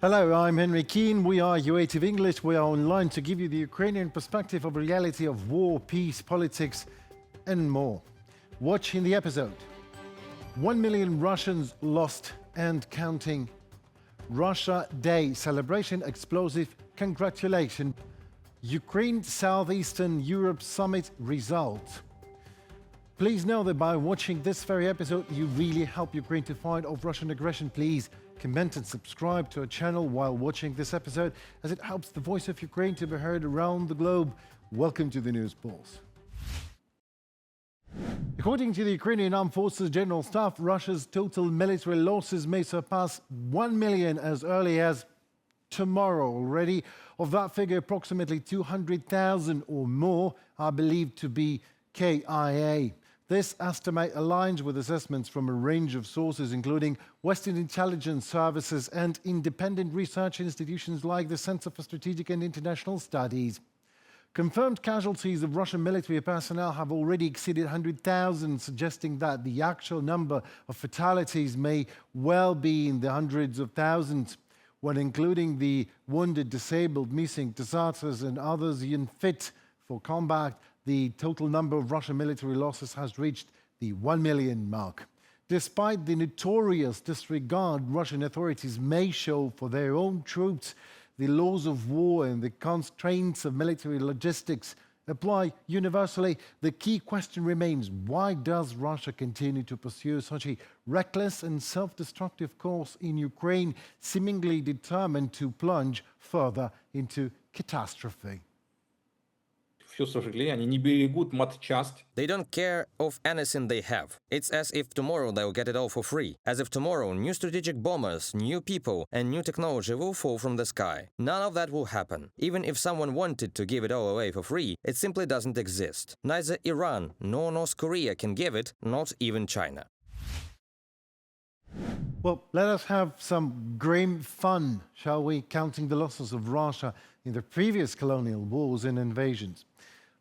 Hello, I'm Henry Keane. We are UATV English. We are online to give you the Ukrainian perspective of reality of war, peace, politics, and more. Watch in the episode. 1 million Russians lost and counting. Russia Day celebration explosive congratulation. Ukraine Southeastern Europe Summit result. Please know that by watching this very episode, you really help Ukraine to fight off Russian aggression. Please comment and subscribe to our channel while watching this episode, as it helps the voice of Ukraine to be heard around the globe. Welcome to the News Pulse. According to the Ukrainian Armed Forces General Staff, Russia's total military losses may surpass 1 million as early as tomorrow already. Of that figure, approximately 200,000 or more are believed to be KIA. This estimate aligns with assessments from a range of sources, including Western intelligence services and independent research institutions like the Center for Strategic and International Studies. Confirmed casualties of Russian military personnel have already exceeded 100,000, suggesting that the actual number of fatalities may well be in the hundreds of thousands. When including the wounded, disabled, missing, deserters, and others unfit for combat, the total number of Russian military losses has reached the 1 million mark. Despite the notorious disregard Russian authorities may show for their own troops, the laws of war and the constraints of military logistics apply universally. The key question remains: why does Russia continue to pursue such a reckless and self-destructive course in Ukraine, seemingly determined to plunge further into catastrophe? They don't care of anything they have. It's as if tomorrow they'll get it all for free. As if tomorrow new strategic bombers, new people, and new technology will fall from the sky. None of that will happen. Even if someone wanted to give it all away for free, it simply doesn't exist. Neither Iran nor North Korea can give it, not even China. Well, let us have some grim fun, shall we, counting the losses of Russia in the previous colonial wars and invasions.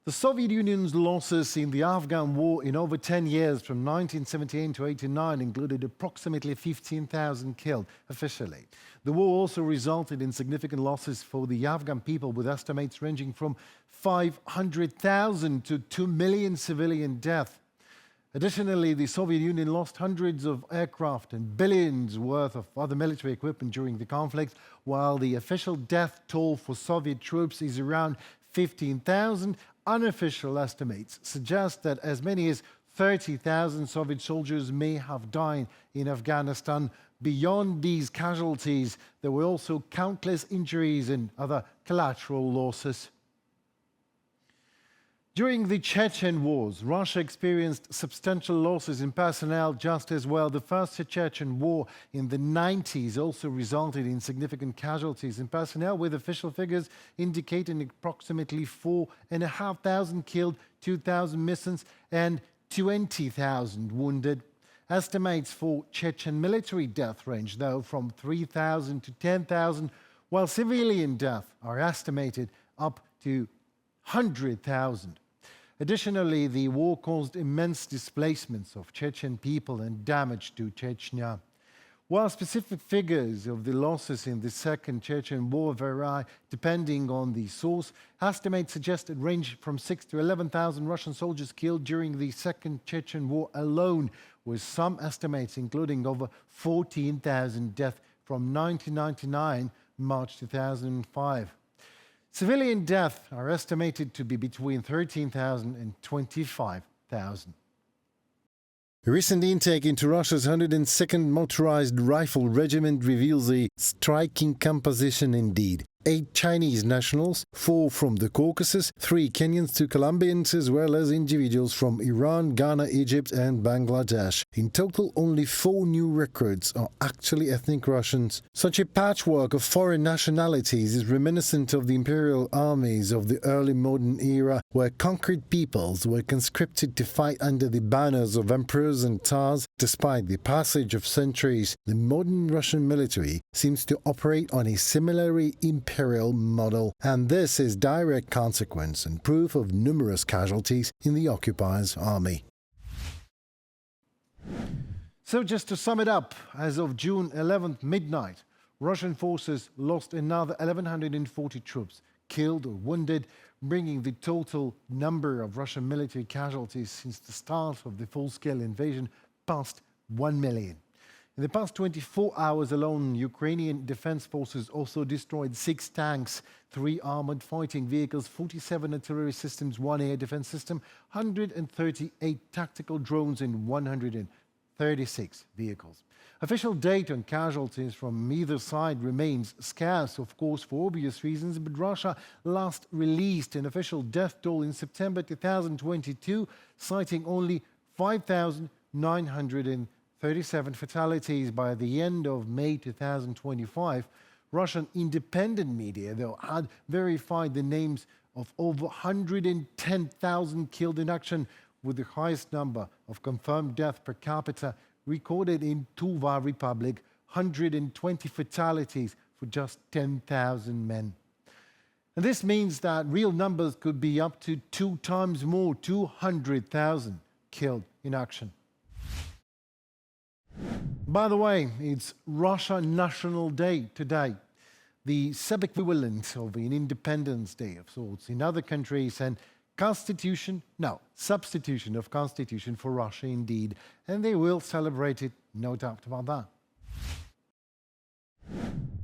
The Soviet Union's losses in the Afghan war in over 10 years, from 1978 to 1989, included approximately 15,000 killed officially. The war also resulted in significant losses for the Afghan people, with estimates ranging from 500,000 to 2 million civilian deaths. Additionally, the Soviet Union lost hundreds of aircraft and billions worth of other military equipment during the conflict, while the official death toll for Soviet troops is around 15,000. Unofficial estimates suggest that as many as 30,000 Soviet soldiers may have died in Afghanistan. Beyond these casualties, there were also countless injuries and other collateral losses. During the Chechen wars, Russia experienced substantial losses in personnel just as well. The First Chechen War in the 90s also resulted in significant casualties in personnel, with official figures indicating approximately 4,500 killed, 2,000 missing, and 20,000 wounded. Estimates for Chechen military death range, though, from 3,000 to 10,000, while civilian deaths are estimated up to 100,000. Additionally, the war caused immense displacements of Chechen people and damage to Chechnya. While specific figures of the losses in the Second Chechen War vary depending on the source, estimates suggest it ranged from 6,000 to 11,000 Russian soldiers killed during the Second Chechen War alone, with some estimates including over 14,000 deaths from 1999 to March 2005. Civilian deaths are estimated to be between 13,000 and 25,000. Recent intake into Russia's 102nd Motorized Rifle Regiment reveals a striking composition indeed. 8 Chinese nationals, 4 from the Caucasus, 3 Kenyans, 2 Colombians, as well as individuals from Iran, Ghana, Egypt and Bangladesh. In total, only 4 new recruits are actually ethnic Russians. Such a patchwork of foreign nationalities is reminiscent of the imperial armies of the early modern era, where conquered peoples were conscripted to fight under the banners of emperors and tsars. Despite the passage of centuries, the modern Russian military seems to operate on a similarly imperial model, and this is direct consequence and proof of numerous casualties in the occupier's army. So just to sum it up, as of June 11th midnight, Russian forces lost another 1,140 troops, killed or wounded, bringing the total number of Russian military casualties since the start of the full-scale invasion past 1 million. In the past 24 hours alone, Ukrainian defense forces also destroyed 6 tanks, 3 armored fighting vehicles, 47 artillery systems, 1 air defense system, 138 tactical drones and 136 vehicles. Official data on casualties from either side remains scarce, of course, for obvious reasons, but Russia last released an official death toll in September 2022, citing only 5,937 fatalities by the end of May 2025. Russian independent media, though, had verified the names of over 110,000 killed in action, with the highest number of confirmed deaths per capita recorded in Tuva Republic, 120 fatalities for just 10,000 men. And this means that real numbers could be up to 2 times more, 200,000 killed in action. By the way, it's Russia National Day today, the sub-equivalent of an Independence Day of sorts in other countries, and substitution of constitution for Russia indeed, and they will celebrate it, no doubt about that.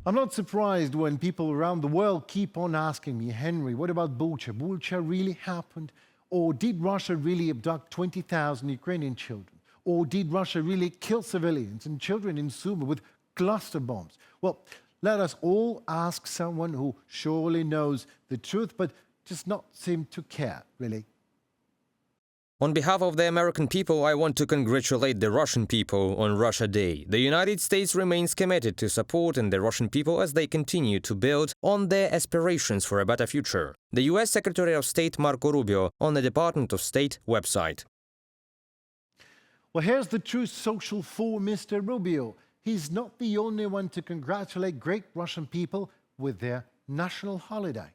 I'm not surprised when people around the world keep on asking me, Henry, what about Bucha? Bucha really happened? Or did Russia really abduct 20,000 Ukrainian children? Or did Russia really kill civilians and children in Sumy with cluster bombs? Well, let us all ask someone who surely knows the truth, but does not seem to care, really. On behalf of the American people, I want to congratulate the Russian people on Russia Day. The United States remains committed to supporting the Russian people as they continue to build on their aspirations for a better future. The U.S. Secretary of State Marco Rubio on the Department of State website. Well, here's the true social for Mr. Rubio. He's not the only one to congratulate great Russian people with their national holiday.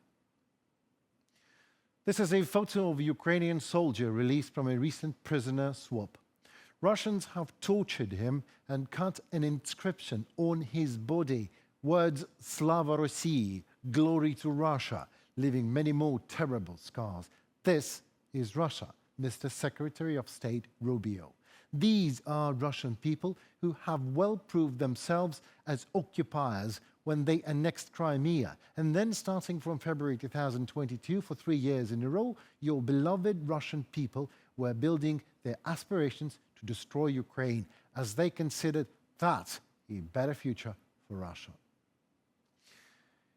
This is a photo of a Ukrainian soldier released from a recent prisoner swap. Russians have tortured him and cut an inscription on his body, words Slava Rossii, glory to Russia, leaving many more terrible scars. This is Russia, Mr. Secretary of State Rubio. These are Russian people who have well proved themselves as occupiers when they annexed Crimea. And then starting from February 2022, for 3 years in a row, your beloved Russian people were building their aspirations to destroy Ukraine as they considered that a better future for Russia.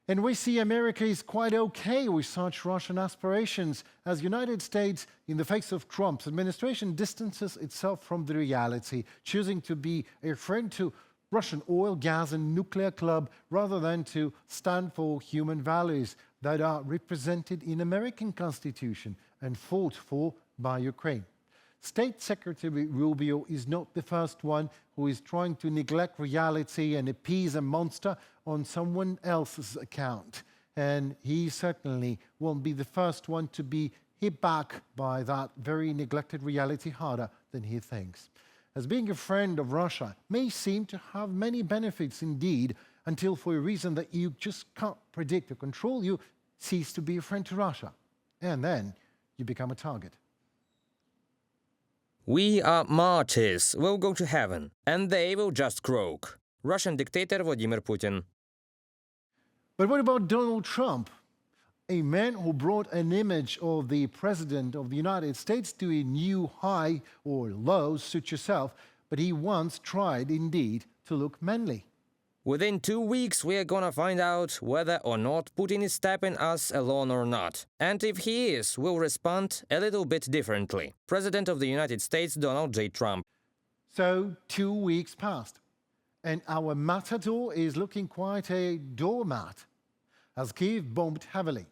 And we see America is quite okay with such Russian aspirations, as United States, in the face of Trump's administration, distances itself from the reality, choosing to be a friend to Russian oil, gas and nuclear club rather than to stand for human values that are represented in American Constitution and fought for by Ukraine. State Secretary Rubio is not the first one who is trying to neglect reality and appease a monster on someone else's account. And he certainly won't be the first one to be hit back by that very neglected reality harder than he thinks. As being a friend of Russia may seem to have many benefits indeed, until for a reason that you just can't predict or control, you cease to be a friend to Russia. And then you become a target. We are martyrs, we'll go to heaven, and they will just croak. Russian dictator Vladimir Putin. But what about Donald Trump? A man who brought an image of the President of the United States to a new high or low, suit yourself, but he once tried indeed to look manly. Within 2 weeks, we are gonna find out whether or not Putin is stepping us along or not. And if he is, we'll respond a little bit differently. President of the United States, Donald J. Trump. So 2 weeks passed, and our matador is looking quite a doormat, as Kyiv bombed heavily.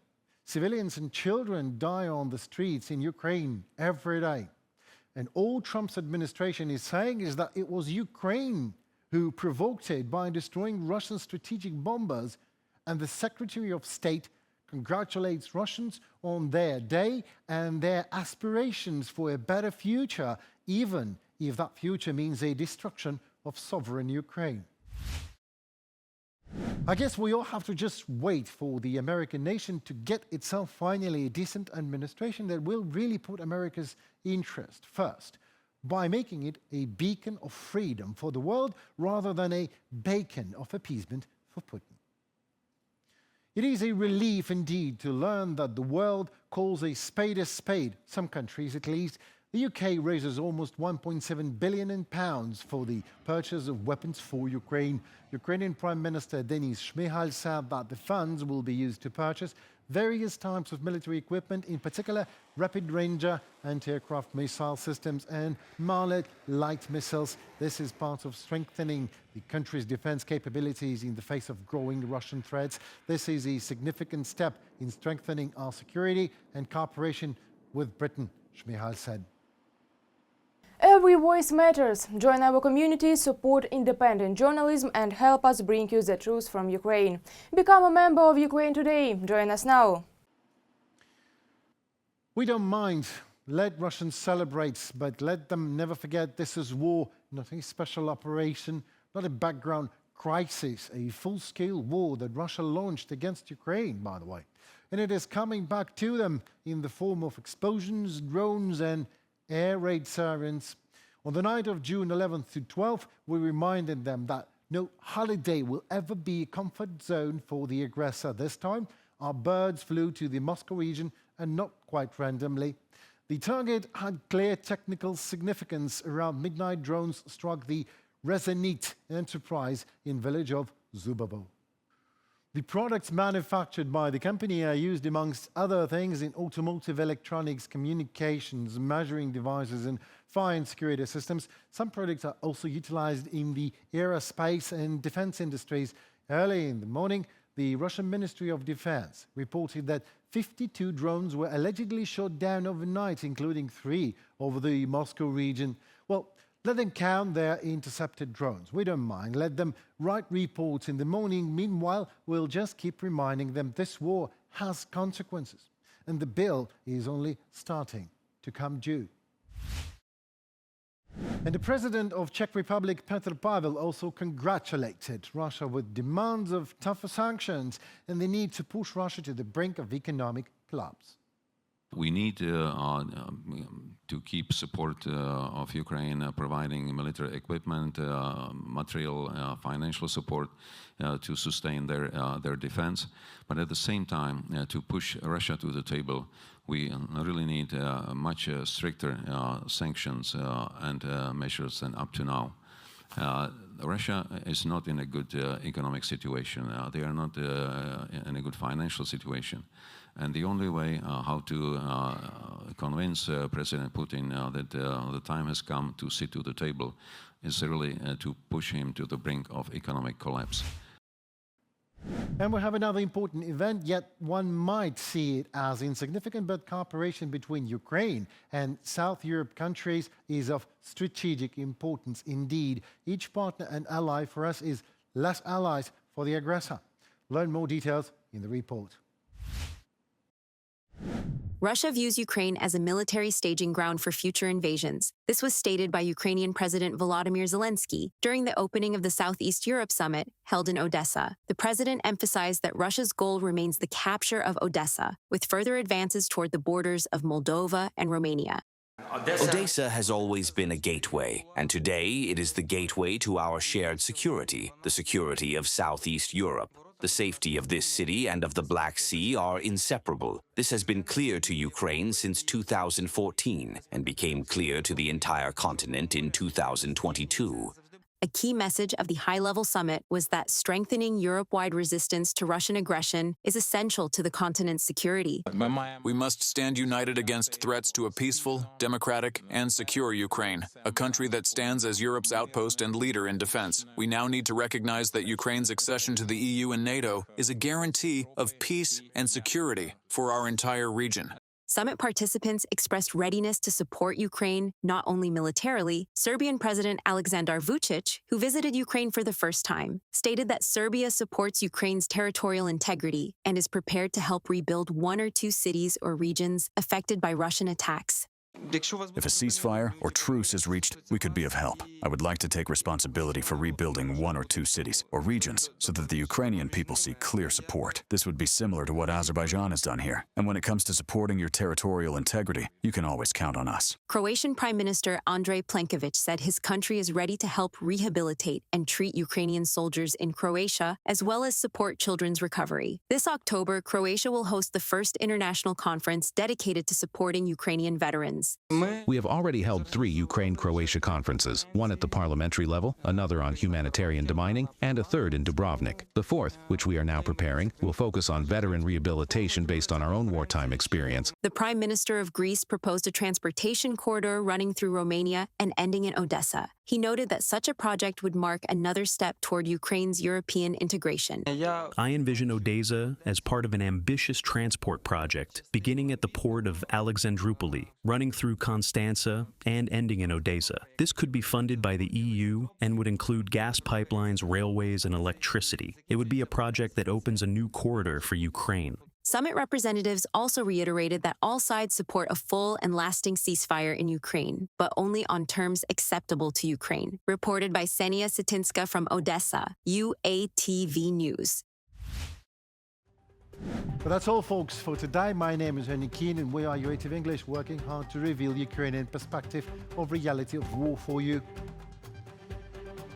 Civilians and children die on the streets in Ukraine every day. And all Trump's administration is saying is that it was Ukraine who provoked it by destroying Russian strategic bombers, and the Secretary of State congratulates Russians on their day and their aspirations for a better future, even if that future means a destruction of sovereign Ukraine. I guess we all have to just wait for the American nation to get itself finally a decent administration that will really put America's interest first by making it a beacon of freedom for the world rather than a beacon of appeasement for Putin. It is a relief indeed to learn that the world calls a spade, some countries at least. The UK raises almost £1.7 billion for the purchase of weapons for Ukraine. Ukrainian Prime Minister Denis Shmyhal said that the funds will be used to purchase various types of military equipment, in particular rapid ranger anti-aircraft missile systems and Marlet light missiles. This is part of strengthening the country's defense capabilities in the face of growing Russian threats. This is a significant step in strengthening our security and cooperation with Britain, Shmyhal said. Every voice matters. Join our community, support independent journalism and help us bring you the truth from Ukraine. Become a member of Ukraine today. Join us now. We don't mind. Let Russians celebrate, but let them never forget this is war, not a special operation, not a background crisis, a full-scale war that Russia launched against Ukraine, by the way. And it is coming back to them in the form of explosions, drones and air raid sirens. On the night of June 11th to 12th, we reminded them that no holiday will ever be a comfort zone for the aggressor. This time, our birds flew to the Moscow region and not quite randomly. The target had clear technical significance. Around midnight, drones struck the Rezonit enterprise in village of Zubovo. The products manufactured by the company are used, amongst other things, in automotive electronics, communications, measuring devices, and fire and security systems. Some products are also utilized in the aerospace and defense industries. Early in the morning, the Russian Ministry of Defense reported that 52 drones were allegedly shot down overnight, including 3 over the Moscow region. Well, let them count their intercepted drones. We don't mind. Let them write reports in the morning. Meanwhile, we'll just keep reminding them this war has consequences. And the bill is only starting to come due. And the president of Czech Republic, Petr Pavel, also congratulated Russia with demands of tougher sanctions and the need to push Russia to the brink of economic collapse. We need to keep support of Ukraine, providing military equipment, material, financial support to sustain their defense. But at the same time, to push Russia to the table, we really need much stricter sanctions and measures than up to now. Russia is not in a good economic situation. They are not in a good financial situation. And the only way how to convince President Putin that the time has come to sit to the table is really to push him to the brink of economic collapse. And we have another important event, yet one might see it as insignificant, but cooperation between Ukraine and South Europe countries is of strategic importance indeed. Each partner and ally for us is less allies for the aggressor. Learn more details in the report. Russia views Ukraine as a military staging ground for future invasions. This was stated by Ukrainian President Volodymyr Zelensky during the opening of the Southeast Europe Summit held in Odessa. The president emphasized that Russia's goal remains the capture of Odessa, with further advances toward the borders of Moldova and Romania. Odessa has always been a gateway, and today it is the gateway to our shared security, the security of Southeast Europe. The safety of this city and of the Black Sea are inseparable. This has been clear to Ukraine since 2014 and became clear to the entire continent in 2022. A key message of the high-level summit was that strengthening Europe-wide resistance to Russian aggression is essential to the continent's security. We must stand united against threats to a peaceful, democratic, and secure Ukraine, a country that stands as Europe's outpost and leader in defense. We now need to recognize that Ukraine's accession to the EU and NATO is a guarantee of peace and security for our entire region. Summit participants expressed readiness to support Ukraine, not only militarily. Serbian President Aleksandar Vučić, who visited Ukraine for the first time, stated that Serbia supports Ukraine's territorial integrity and is prepared to help rebuild 1 or 2 cities or regions affected by Russian attacks. If a ceasefire or truce is reached, we could be of help. I would like to take responsibility for rebuilding 1 or 2 cities or regions so that the Ukrainian people see clear support. This would be similar to what Azerbaijan has done here. And when it comes to supporting your territorial integrity, you can always count on us. Croatian Prime Minister Andrej Plenković said his country is ready to help rehabilitate and treat Ukrainian soldiers in Croatia, as well as support children's recovery. This October, Croatia will host the first international conference dedicated to supporting Ukrainian veterans. We have already held 3 Ukraine-Croatia conferences, one at the parliamentary level, another on humanitarian demining, and a third in Dubrovnik. The fourth, which we are now preparing, will focus on veteran rehabilitation based on our own wartime experience. The Prime Minister of Greece proposed a transportation corridor running through Romania and ending in Odessa. He noted that such a project would mark another step toward Ukraine's European integration. I envision Odessa as part of an ambitious transport project, beginning at the port of Alexandroupoli, running through Constanza, and ending in Odessa. This could be funded by the EU and would include gas pipelines, railways, and electricity. It would be a project that opens a new corridor for Ukraine. Summit representatives also reiterated that all sides support a full and lasting ceasefire in Ukraine, but only on terms acceptable to Ukraine. Reported by Ksenia Sitinska from Odessa, UATV News. But that's all, folks, for today. My name is Henry Keane, and we are UATV English, working hard to reveal Ukrainian perspective of reality of war for you.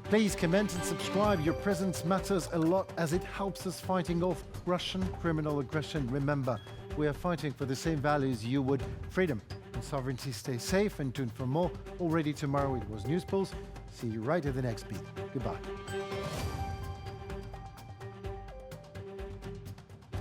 Please comment and subscribe. Your presence matters a lot as it helps us fighting off Russian criminal aggression. Remember, we are fighting for the same values you would: freedom and sovereignty. Stay safe and tuned for more. Already tomorrow it was News Pulse. See you right at the next beat. Goodbye.